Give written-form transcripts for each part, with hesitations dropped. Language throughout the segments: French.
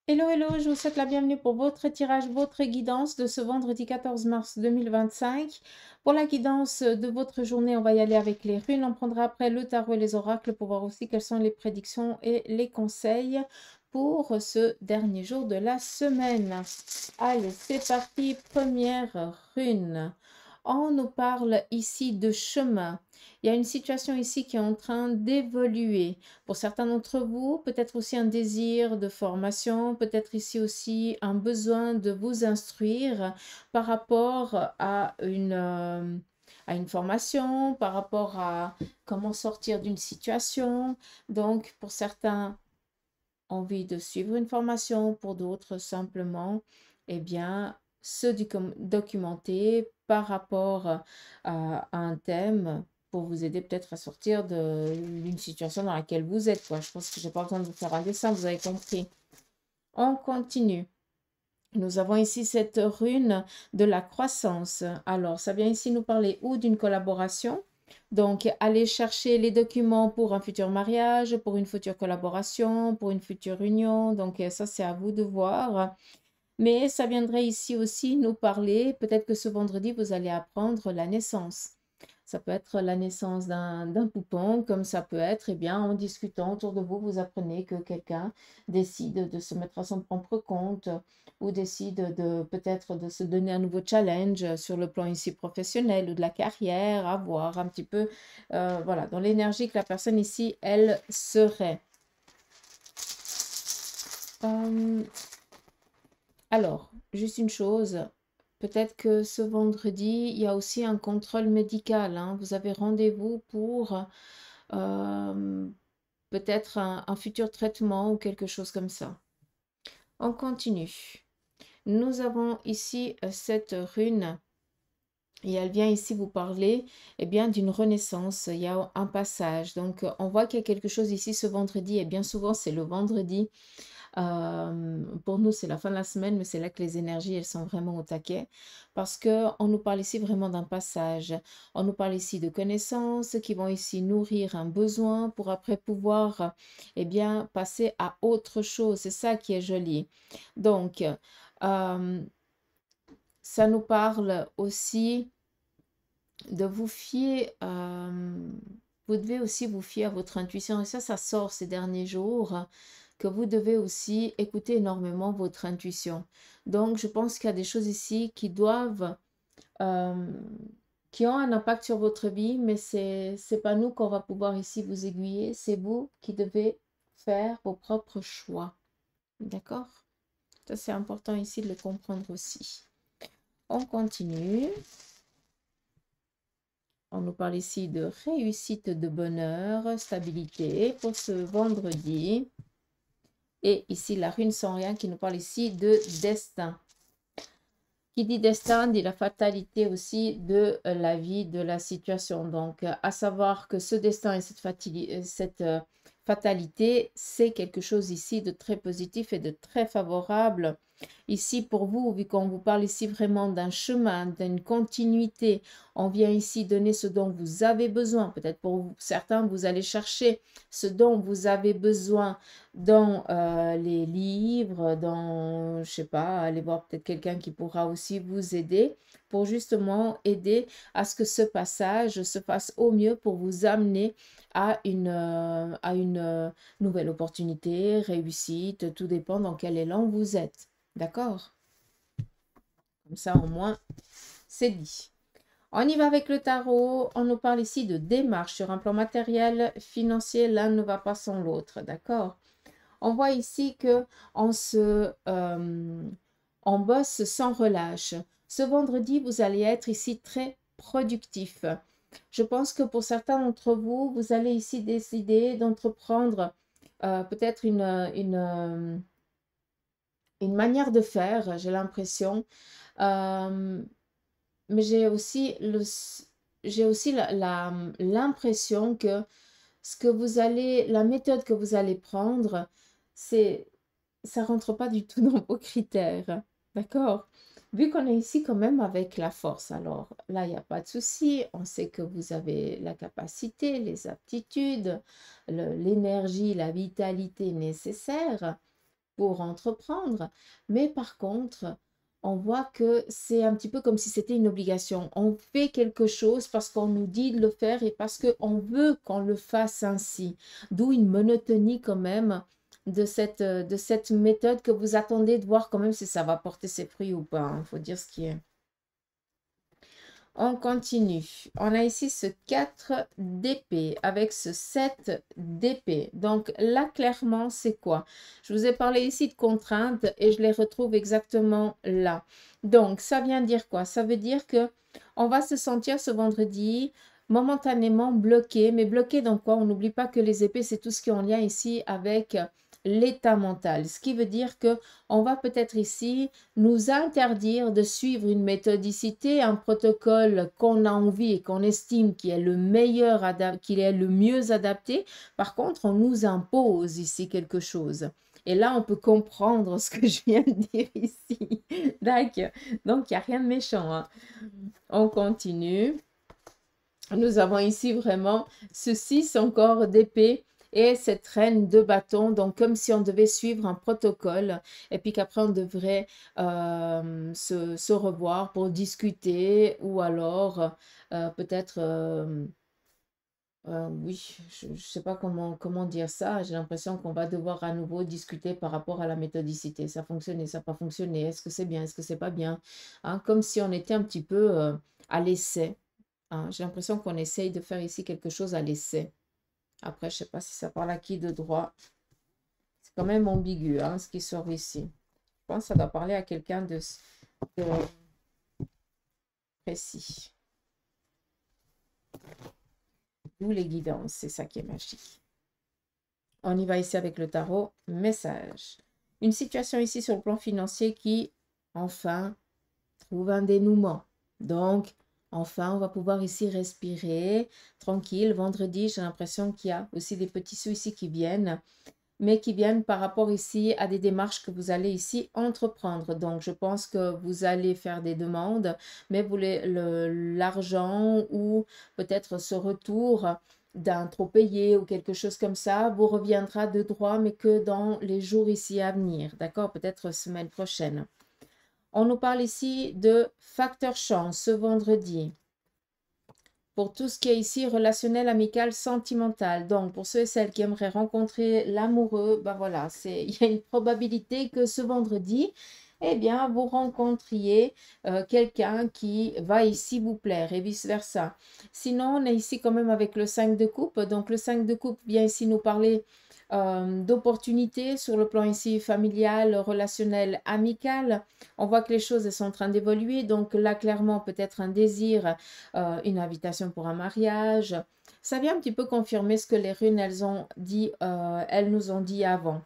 Hello, hello, je vous souhaite la bienvenue pour votre tirage, votre guidance de ce vendredi 14 mars 2025. Pour la guidance de votre journée, on va y aller avec les runes. On prendra après le tarot et les oracles pour voir aussi quelles sont les prédictions et les conseils pour ce dernier jour de la semaine. Allez, c'est parti. Première rune. On nous parle ici de chemin. Il y a une situation ici qui est en train d'évoluer. Pour certains d'entre vous, peut-être aussi un désir de formation, peut-être ici aussi un besoin de vous instruire par rapport à une formation, par rapport à comment sortir d'une situation. Donc, pour certains, envie de suivre une formation, pour d'autres, simplement, eh bien, documenter par rapport à un thème pour vous aider peut-être à sortir d'une situation dans laquelle vous êtes, quoi. Je pense que j'ai pas besoin de vous faire un dessin, vous avez compris. On continue. Nous avons ici cette rune de la croissance. Alors, ça vient ici nous parler ou d'une collaboration. Donc, aller chercher les documents pour un futur mariage, pour une future collaboration, pour une future union. Donc, ça, c'est à vous de voir. Mais ça viendrait ici aussi nous parler, peut-être que ce vendredi, vous allez apprendre la naissance. Ça peut être la naissance d'un poupon, comme ça peut être, eh bien, en discutant autour de vous, vous apprenez que quelqu'un décide de se mettre à son propre compte ou décide de peut-être de se donner un nouveau challenge sur le plan ici professionnel ou de la carrière, à voir un petit peu, voilà, dans l'énergie que la personne ici, elle serait. Euh, alors, juste une chose, peut-être que ce vendredi, il y a aussi un contrôle médical, hein. Vous avez rendez-vous pour euh, peut-être un futur traitement ou quelque chose comme ça. On continue. Nous avons ici cette rune et elle vient ici vous parler eh bien d'une renaissance. Il y a un passage. Donc, on voit qu'il y a quelque chose ici ce vendredi et bien souvent, c'est le vendredi. Pour nous, c'est la fin de la semaine, mais c'est là que les énergies, elles sont vraiment au taquet. Parce qu'on nous parle ici vraiment d'un passage. On nous parle ici de connaissances qui vont ici nourrir un besoin pour après pouvoir, eh bien, passer à autre chose. C'est ça qui est joli. Donc, ça nous parle aussi de vous fier, vous devez aussi vous fier à votre intuition. Et ça sort ces derniers jours, que vous devez aussi écouter énormément votre intuition. Donc, je pense qu'il y a des choses ici qui doivent, euh, qui ont un impact sur votre vie, mais c'est pas nous qu'on va pouvoir ici vous aiguiller, c'est vous qui devez faire vos propres choix. D'accord? Ça, c'est important ici de le comprendre aussi. On continue. On nous parle ici de réussite, de bonheur, stabilité pour ce vendredi. Et ici, la rune sans rien qui nous parle ici de destin. Qui dit destin dit la fatalité aussi de la vie, de la situation. Donc, à savoir que ce destin et cette fatalité, c'est quelque chose ici de très positif et de très favorable. Ici, pour vous, vu qu'on vous parle ici vraiment d'un chemin, d'une continuité, on vient ici donner ce dont vous avez besoin. Peut-être pour certains, vous allez chercher ce dont vous avez besoin dans les livres, dans, je sais pas, aller voir peut-être quelqu'un qui pourra aussi vous aider pour justement aider à ce que ce passage se fasse au mieux pour vous amener à une nouvelle opportunité, réussite, tout dépend dans quel élan vous êtes. D'accord? Comme ça, au moins, c'est dit. On y va avec le tarot. On nous parle ici de démarche sur un plan matériel, financier. L'un ne va pas sans l'autre. D'accord? On voit ici que on bosse sans relâche. Ce vendredi, vous allez être ici très productif. Je pense que pour certains d'entre vous, vous allez ici décider d'entreprendre peut-être une manière de faire, j'ai l'impression. Euh, mais j'ai aussi l'impression que la méthode que vous allez prendre, c'est, ça rentre pas du tout dans vos critères. D'accord? Vu qu'on est ici quand même avec la force, alors là, il n'y a pas de souci. On sait que vous avez la capacité, les aptitudes, l'énergie, la vitalité nécessaire. pour entreprendre. Mais par contre, on voit que c'est un petit peu comme si c'était une obligation. On fait quelque chose parce qu'on nous dit de le faire et parce qu'on veut qu'on le fasse ainsi. D'où une monotonie quand même de cette méthode que vous attendez de voir quand même si ça va porter ses fruits ou pas. Il faut dire ce qui est. On continue. On a ici ce 4 d'épée avec ce 7 d'épée. Donc là, clairement, c'est quoi? Je vous ai parlé ici de contraintes et je les retrouve exactement là. Donc, ça vient dire quoi? Ça veut dire que on va se sentir ce vendredi momentanément bloqué. Mais bloqué dans quoi? On n'oublie pas que les épées, c'est tout ce qui est en lien ici avec l'état mental. Ce qui veut dire que on va peut-être ici nous interdire de suivre une méthodicité, un protocole qu'on a envie et qu'on estime qui est le meilleur, qui est le mieux adapté. Par contre, on nous impose ici quelque chose. Et là, on peut comprendre ce que je viens de dire ici. D'accord. Donc, il n'y a rien de méchant, hein. On continue. Nous avons ici vraiment ce 6 encore d'épée et cette reine de bâton, donc comme si on devait suivre un protocole et puis qu'après on devrait se revoir pour discuter ou alors peut-être, oui, je ne sais pas comment dire ça, j'ai l'impression qu'on va devoir à nouveau discuter par rapport à la méthodicité. Ça a fonctionné, ça n'a pas fonctionné, est-ce que c'est bien, est-ce que c'est pas bien, hein, comme si on était un petit peu à l'essai. Hein, j'ai l'impression qu'on essaye de faire ici quelque chose à l'essai. Après, je ne sais pas si ça parle à qui de droit. C'est quand même ambigu, hein, ce qui sort ici. Je pense que ça doit parler à quelqu'un de précis. D'où les guidances, c'est ça qui est magique. On y va ici avec le tarot. Message. Une situation ici sur le plan financier qui, enfin, trouve un dénouement. Donc, enfin, on va pouvoir ici respirer tranquille. Vendredi, j'ai l'impression qu'il y a aussi des petits sous ici qui viennent, mais qui viennent par rapport ici à des démarches que vous allez ici entreprendre. Donc, je pense que vous allez faire des demandes, mais vous l'argent ou peut-être ce retour d'un trop payé ou quelque chose comme ça vous reviendra de droit, mais que dans les jours ici à venir. D'accord? Peut-être semaine prochaine. On nous parle ici de facteur chance ce vendredi. Pour tout ce qui est ici relationnel, amical, sentimental. Donc, pour ceux et celles qui aimeraient rencontrer l'amoureux, ben voilà, il y a une probabilité que ce vendredi, eh bien, vous rencontriez quelqu'un qui va ici vous plaire et vice-versa. Sinon, on est ici quand même avec le 5 de coupe. Donc, le 5 de coupe vient ici nous parler d'opportunités sur le plan ici familial, relationnel, amical. On voit que les choses sont en train d'évoluer. Donc là, clairement, peut-être un désir, une invitation pour un mariage. Ça vient un petit peu confirmer ce que les runes, elles nous ont dit avant.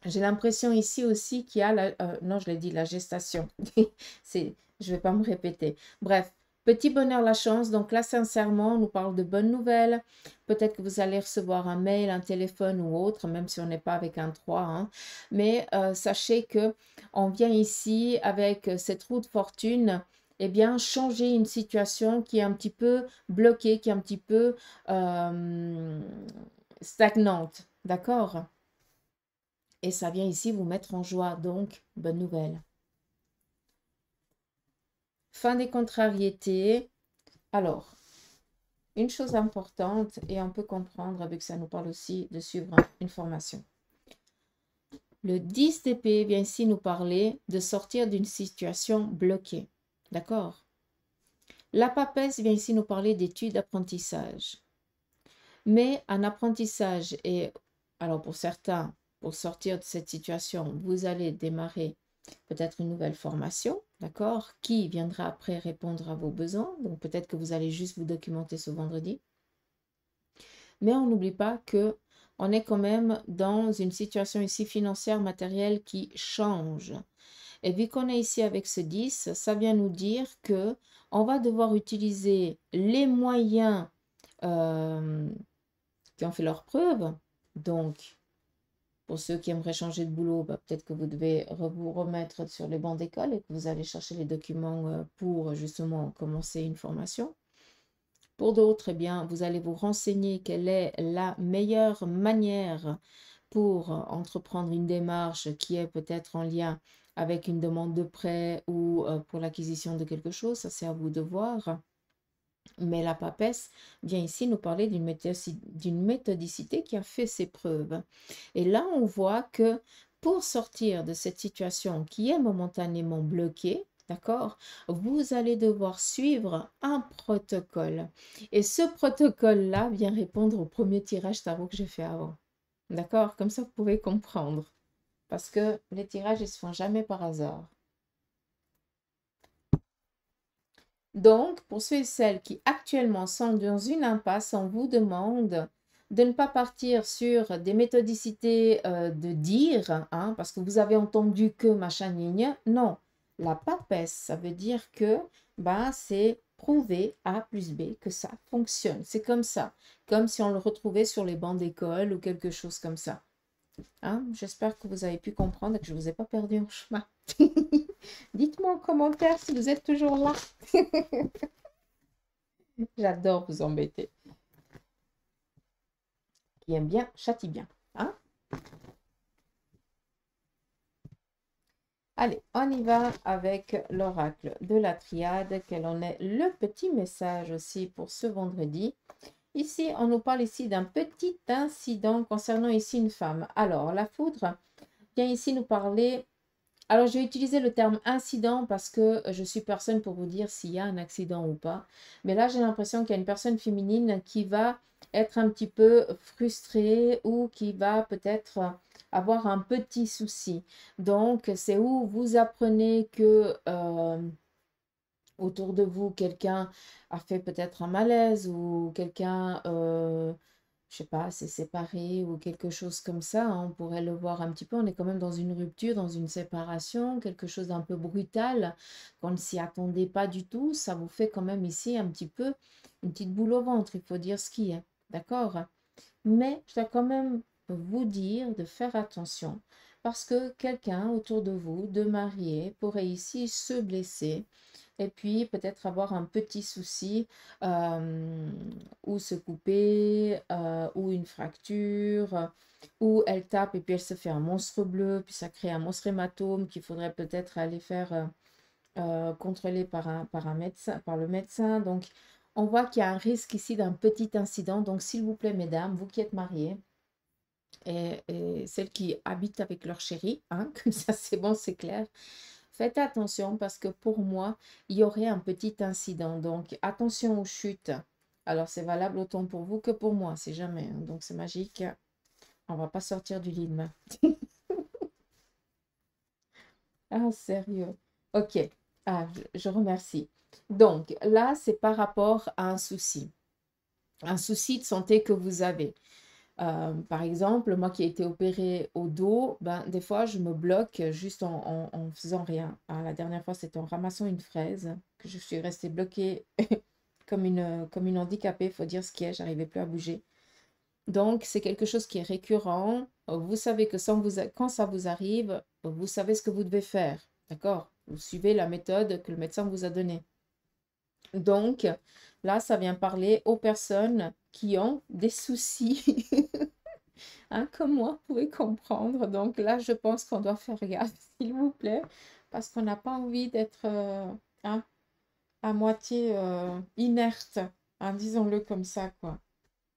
J'ai l'impression ici aussi qu'il y a, non, je l'ai dit, la gestation. Je ne vais pas me répéter. Bref, petit bonheur, la chance. Donc là, sincèrement, on nous parle de bonnes nouvelles. Peut-être que vous allez recevoir un mail, un téléphone ou autre, même si on n'est pas avec un 3. Hein. Mais sachez que on vient ici avec cette roue de fortune, eh bien, changer une situation qui est un petit peu bloquée, qui est un petit peu stagnante. D'accord? Et ça vient ici vous mettre en joie. Donc, bonne nouvelle. Fin des contrariétés. Alors, une chose importante, et on peut comprendre, vu que ça nous parle aussi de suivre une formation. Le 10 d'épée vient ici nous parler de sortir d'une situation bloquée. D'accord? La papesse vient ici nous parler d'études, d'apprentissage. Mais un apprentissage, et alors pour certains, pour sortir de cette situation, vous allez démarrer peut-être une nouvelle formation, d'accord, qui viendra après répondre à vos besoins. Donc peut-être que vous allez juste vous documenter ce vendredi. Mais on n'oublie pas que on est quand même dans une situation ici financière, matérielle qui change. Et vu qu'on est ici avec ce 10, ça vient nous dire que on va devoir utiliser les moyens qui ont fait leurs preuves. Donc, pour ceux qui aimeraient changer de boulot, peut-être que vous devez vous remettre sur les bancs d'école et que vous allez chercher les documents pour justement commencer une formation. Pour d'autres, eh bien, vous allez vous renseigner quelle est la meilleure manière pour entreprendre une démarche qui est peut-être en lien avec une demande de prêt ou pour l'acquisition de quelque chose, ça c'est à vous de voir. Mais la papesse vient ici nous parler d'une méthodicité qui a fait ses preuves. Et là, on voit que pour sortir de cette situation qui est momentanément bloquée, d'accord, vous allez devoir suivre un protocole. Et ce protocole-là vient répondre au premier tirage tarot que j'ai fait avant. D'accord? Comme ça, vous pouvez comprendre. Parce que les tirages, ils ne se font jamais par hasard. Donc, pour ceux et celles qui actuellement sont dans une impasse, on vous demande de ne pas partir sur des méthodicités de dire, hein, parce que vous avez entendu que machin ligne. Non, la papesse, ça veut dire que c'est prouver A plus B que ça fonctionne. C'est comme ça, comme si on le retrouvait sur les bancs d'école ou quelque chose comme ça. Hein, j'espère que vous avez pu comprendre et que je ne vous ai pas perdu en chemin. Dites-moi en commentaire si vous êtes toujours là. J'adore vous embêter. Qui aime bien, châtie bien. Hein? Allez, on y va avec l'oracle de la triade. Quel en est le petit message aussi pour ce vendredi? Ici, on nous parle ici d'un petit incident concernant ici une femme. Alors, la foudre vient ici nous parler. Alors, je vais utiliser le terme incident parce que je suis personne pour vous dire s'il y a un accident ou pas. Mais là, j'ai l'impression qu'il y a une personne féminine qui va être un petit peu frustrée ou qui va peut-être avoir un petit souci. Donc, c'est où vous apprenez que autour de vous, quelqu'un a fait peut-être un malaise ou quelqu'un je sais pas, s'est séparé ou quelque chose comme ça, hein, on pourrait le voir un petit peu. On est quand même dans une rupture, dans une séparation, quelque chose d'un peu brutal, qu'on ne s'y attendait pas du tout. Ça vous fait quand même ici un petit peu une petite boule au ventre, il faut dire ce qui est. D'accord? Mais je dois quand même vous dire de faire attention parce que quelqu'un autour de vous, de marié, pourrait ici se blesser et puis peut-être avoir un petit souci ou se couper ou une fracture ou elle tape et puis elle se fait un monstre bleu puis ça crée un monstre hématome qu'il faudrait peut-être aller faire contrôler par un médecin, par le médecin. Donc on voit qu'il y a un risque ici d'un petit incident. Donc s'il vous plaît mesdames, vous qui êtes mariées et celles qui habitent avec leur chéri, hein, comme ça c'est bon, c'est clair. Faites attention parce que pour moi, il y aurait un petit incident. Donc, attention aux chutes. Alors, c'est valable autant pour vous que pour moi, c'est jamais. Hein. Donc, c'est magique. On va pas sortir du lit demain. Ah, sérieux. Ok. Ah, je remercie. Donc, là, c'est par rapport à un souci. Un souci de santé que vous avez. Par exemple, moi qui ai été opérée au dos, des fois je me bloque juste en faisant rien. Hein, la dernière fois, c'était en ramassant une fraise que je suis restée bloquée comme une handicapée, il faut dire ce qui est, j'arrivais plus à bouger. Donc, c'est quelque chose qui est récurrent. Vous savez que quand ça vous arrive, vous savez ce que vous devez faire. D'accord? Vous suivez la méthode que le médecin vous a donnée. Donc, là, ça vient parler aux personnes qui ont des soucis. Hein, comme moi, vous pouvez comprendre. Donc là, je pense qu'on doit faire gaffe, s'il vous plaît, parce qu'on n'a pas envie d'être hein, à moitié inerte, hein, disons-le comme ça, quoi.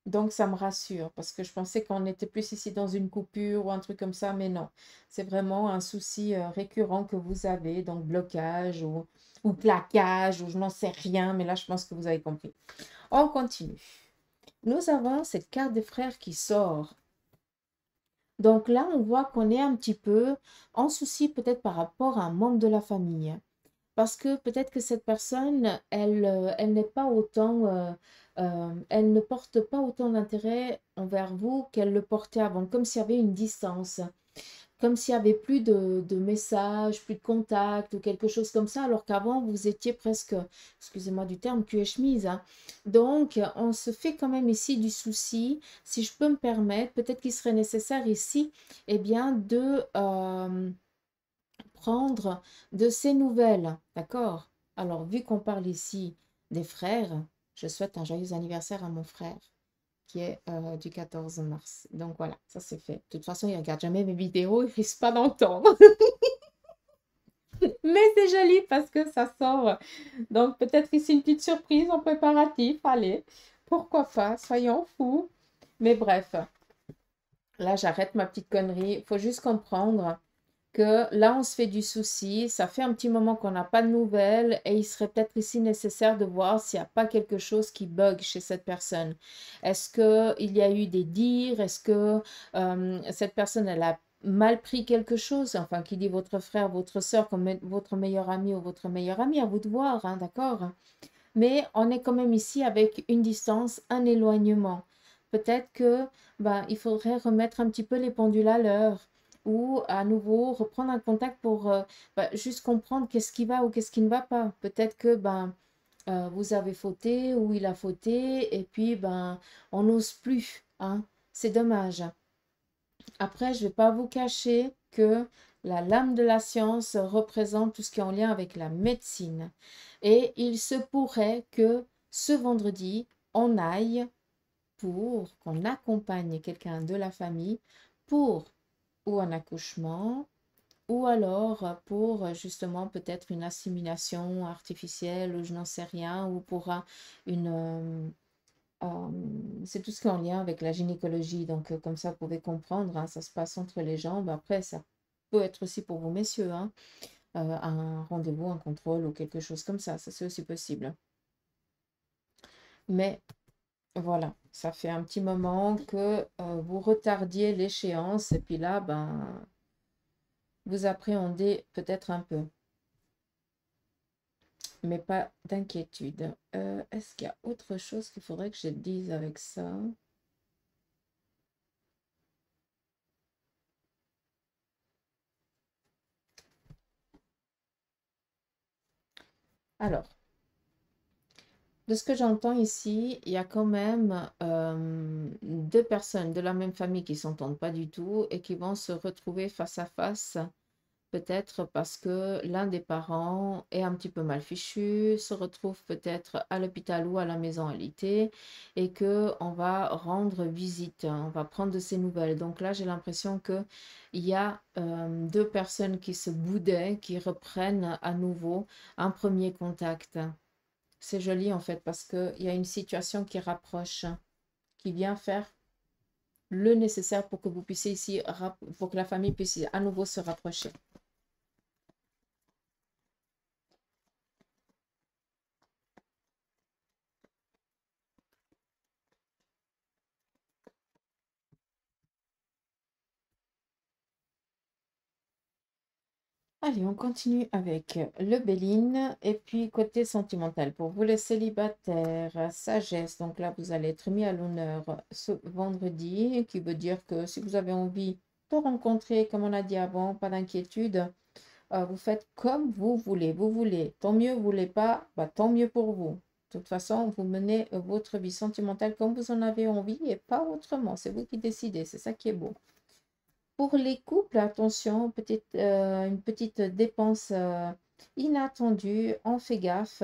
Donc ça me rassure, parce que je pensais qu'on était plus ici dans une coupure ou un truc comme ça, mais non. C'est vraiment un souci récurrent que vous avez, donc blocage ou plaquage, ou je n'en sais rien, mais là, je pense que vous avez compris. On continue. Nous avons cette carte des frères qui sort. Donc là, on voit qu'on est un petit peu en souci peut-être par rapport à un membre de la famille. Parce que peut-être que cette personne, elle n'est pas autant, elle ne porte pas autant d'intérêt envers vous qu'elle le portait avant, comme s'il y avait une distance comme s'il n'y avait plus de messages, plus de contacts ou quelque chose comme ça, alors qu'avant, vous étiez presque, excusez-moi du terme, cul et chemise. Hein. Donc, on se fait quand même ici du souci, si je peux me permettre, peut-être qu'il serait nécessaire ici, eh bien, de prendre de ces nouvelles, d'accord? Alors, vu qu'on parle ici des frères, je souhaite un joyeux anniversaire à mon frère. qui est du 14 mars. Donc voilà, ça c'est fait. De toute façon, il ne regarde jamais mes vidéos, il ne risque pas d'entendre. Mais c'est joli parce que ça sort. Donc peut-être ici une petite surprise en préparatif. Allez, pourquoi pas, soyons fous. Mais bref, là j'arrête ma petite connerie. Il faut juste comprendre que là on se fait du souci. Ça fait un petit moment qu'on n'a pas de nouvelles et il serait peut-être ici nécessaire de voir s'il n'y a pas quelque chose qui bug chez cette personne. Est-ce qu'il y a eu des dires? Est-ce que cette personne, elle a mal pris quelque chose? Enfin, qui dit votre frère, votre soeur, comme votre meilleur ami ou votre meilleure amie, à vous de voir, hein, d'accord? Mais on est quand même ici avec une distance, un éloignement. Peut-être que ben, il faudrait remettre un petit peu les pendules à l'heure ou à nouveau reprendre un contact pour ben, juste comprendre qu'est-ce qui va ou qu'est-ce qui ne va pas. Peut-être que ben, vous avez fauté ou il a fauté et puis ben, on n'ose plus, hein. C'est dommage. Après, je ne vais pas vous cacher que la lame de la science représente tout ce qui est en lien avec la médecine. Et il se pourrait que ce vendredi, on aille pour qu'on accompagne quelqu'un de la famille pour ou un accouchement ou alors pour justement peut-être une assimilation artificielle ou je n'en sais rien ou pour une c'est tout ce qui est en lien avec la gynécologie. Donc, comme ça, vous pouvez comprendre, hein, ça se passe entre les jambes. Après, ça peut être aussi pour vous, messieurs, hein, un rendez-vous, un contrôle ou quelque chose comme ça c'est aussi possible. Mais voilà, ça fait un petit moment que vous retardiez l'échéance et puis là, ben, vous appréhendez peut-être un peu. Mais pas d'inquiétude. Est-ce qu'il y a autre chose qu'il faudrait que je dise avec ça? Alors, de ce que j'entends ici, il y a quand même deux personnes de la même famille qui ne s'entendent pas du tout et qui vont se retrouver face à face, peut-être parce que l'un des parents est un petit peu mal fichu, se retrouve peut-être à l'hôpital ou à la maison alitée et qu'on va rendre visite, on va prendre de ses nouvelles. Donc là, j'ai l'impression qu'il y a deux personnes qui se boudaient, qui reprennent à nouveau un premier contact. C'est joli en fait parce qu'il y a une situation qui rapproche, qui vient faire le nécessaire pour que vous puissiez ici, pour que la famille puisse à nouveau se rapprocher. Allez, on continue avec le Béline et puis côté sentimental. Pour vous les célibataires, sagesse, donc là vous allez être mis à l'honneur ce vendredi, qui veut dire que si vous avez envie de rencontrer, comme on a dit avant, pas d'inquiétude, vous faites comme vous voulez. Vous voulez, tant mieux, vous voulez pas, bah, tant mieux pour vous. De toute façon, vous menez votre vie sentimentale comme vous en avez envie et pas autrement. C'est vous qui décidez, c'est ça qui est beau. Pour les couples, attention, une petite dépense inattendue, on fait gaffe.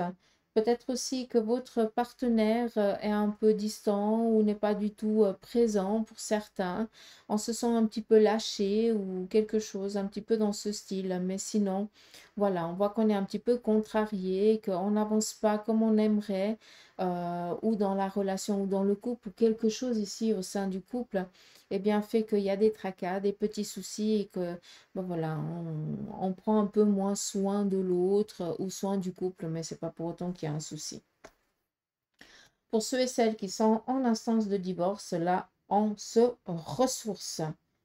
Peut-être aussi que votre partenaire est un peu distant ou n'est pas du tout présent pour certains. On se sent un petit peu lâché ou quelque chose un petit peu dans ce style. Mais sinon, voilà, on voit qu'on est un petit peu contrarié, qu'on n'avance pas comme on aimerait, ou dans la relation ou dans le couple, ou quelque chose ici au sein du couple eh bien, fait qu'il y a des tracas, des petits soucis et que ben voilà, on prend un peu moins soin de l'autre ou soin du couple, mais c'est pas pour autant qu'il y a un souci. Pour ceux et celles qui sont en instance de divorce, là, on se ressource.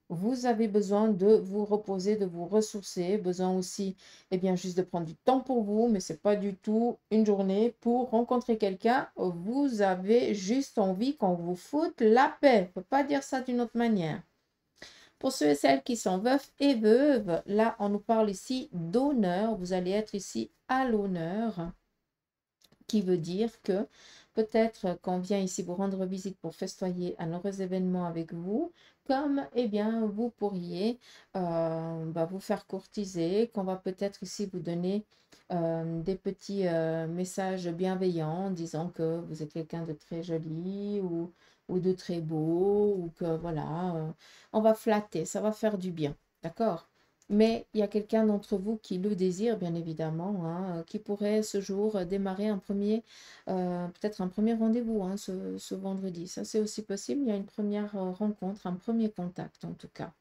Vous avez besoin de vous reposer, de vous ressourcer, besoin aussi, eh bien, juste de prendre du temps pour vous, mais c'est pas du tout une journée pour rencontrer quelqu'un. Vous avez juste envie qu'on vous foute la paix. On ne peut pas dire ça d'une autre manière. Pour ceux et celles qui sont veufs et veuves, là, on nous parle ici d'honneur. Vous allez être ici à l'honneur, qui veut dire que peut-être qu'on vient ici vous rendre visite pour festoyer un heureux événement avec vous, comme eh bien, vous pourriez vous faire courtiser, qu'on va peut-être ici vous donner des petits messages bienveillants, disant que vous êtes quelqu'un de très joli ou ou de très beau, ou que voilà, on va flatter, ça va faire du bien, d'accord? Mais il y a quelqu'un d'entre vous qui le désire, bien évidemment, hein, qui pourrait ce jour démarrer un premier, peut-être un premier rendez-vous, hein, ce vendredi. Ça, c'est aussi possible. Il y a une première rencontre, un premier contact en tout cas.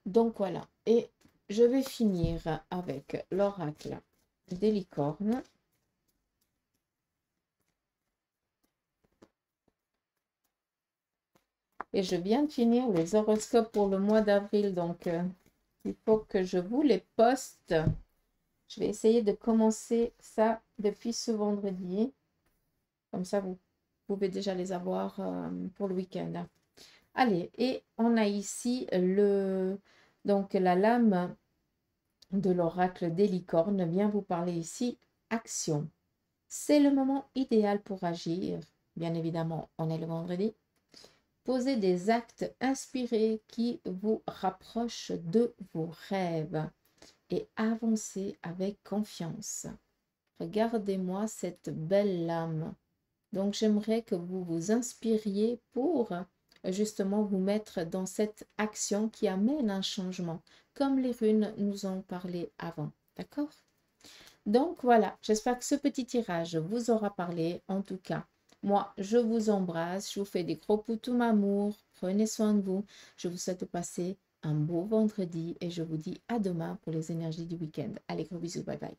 Donc voilà. Et je vais finir avec l'oracle des licornes. Et je viens de finir les horoscopes pour le mois d'avril, donc il faut que je vous les poste. Je vais essayer de commencer ça depuis ce vendredi. Comme ça, vous pouvez déjà les avoir pour le week-end. Allez, et on a ici donc la lame de l'oracle des licornes vient vous parler ici action. C'est le moment idéal pour agir. Bien évidemment, on est le vendredi. Posez des actes inspirés qui vous rapprochent de vos rêves et avancez avec confiance. Regardez-moi cette belle lame. Donc, j'aimerais que vous vous inspiriez pour justement vous mettre dans cette action qui amène un changement, comme les runes nous ont parlé avant. D'accord? Donc, voilà, j'espère que ce petit tirage vous aura parlé. En tout cas, moi, je vous embrasse, je vous fais des gros poutous amour, prenez soin de vous. Je vous souhaite de passer un beau vendredi et je vous dis à demain pour les énergies du week-end. Allez, gros bisous, bye bye.